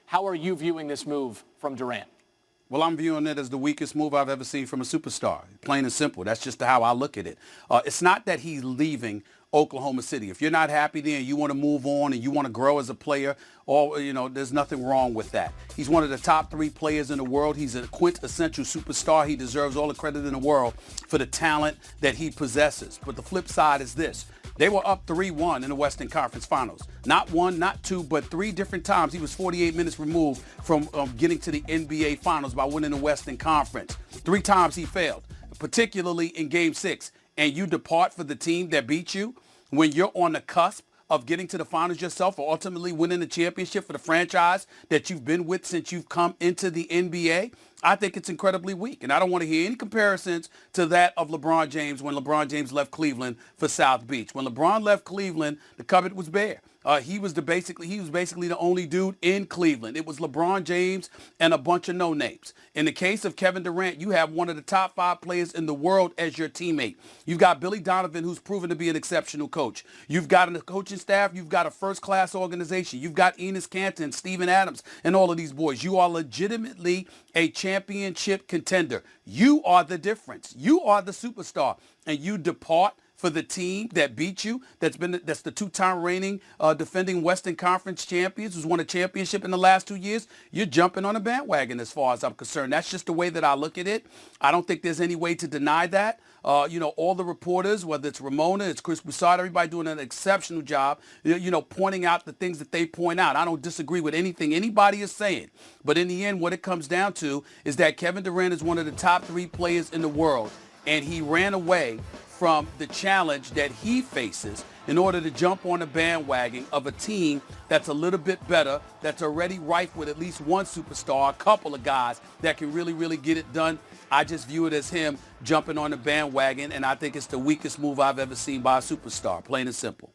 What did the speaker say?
How are you viewing this move from Durant? Well, I'm viewing it as the weakest move I've ever seen from a superstar. Plain and simple. That's just how I look at it. It's not that he's leaving Oklahoma City. If you're not happy there and you want to move on and you want to grow as a player, there's nothing wrong with that. He's one of the top 3 players in the world. He's a quintessential superstar. He deserves all the credit in the world for the talent that he possesses. But the flip side is this. They were up 3-1 in the Western Conference Finals. Not 1, not 2, but 3 different times. He was 48 minutes removed from getting to the NBA Finals by winning the Western Conference. 3 times he failed, particularly in Game 6. And you depart for the team that beat you when you're on the cusp of getting to the finals yourself or ultimately winning the championship for the franchise that you've been with since you've come into the NBA. I think it's incredibly weak. And I don't want to hear any comparisons to that of LeBron James when LeBron James left Cleveland for South Beach. When LeBron left Cleveland, the cupboard was bare. He was basically the only dude in Cleveland. It was LeBron James and a bunch of no-names. In the case of Kevin Durant, you have one of the top 5 players in the world as your teammate. You've got Billy Donovan, who's proven to be an exceptional coach. You've got a coaching staff. You've got a first-class organization. You've got Enes Kanter, Steven Adams, and all of these boys. You are legitimately a championship contender. You are the difference. You are the superstar, and you depart for the team that beat you, that's the 2-time reigning defending Western Conference champions, who's won a championship in the last 2 years. You're jumping on a bandwagon as far as I'm concerned. That's just the way that I look at it. I don't think there's any way to deny that. All the reporters, whether it's Ramona, it's Chris Broussard, everybody doing an exceptional job, pointing out the things that they point out. I don't disagree with anything anybody is saying. But in the end, what it comes down to is that Kevin Durant is one of the top 3 players in the world, and he ran away from the challenge that he faces in order to jump on the bandwagon of a team that's a little bit better, that's already rife with at least one superstar, a couple of guys that can really, really get it done. I just view it as him jumping on the bandwagon, and I think it's the weakest move I've ever seen by a superstar, plain and simple.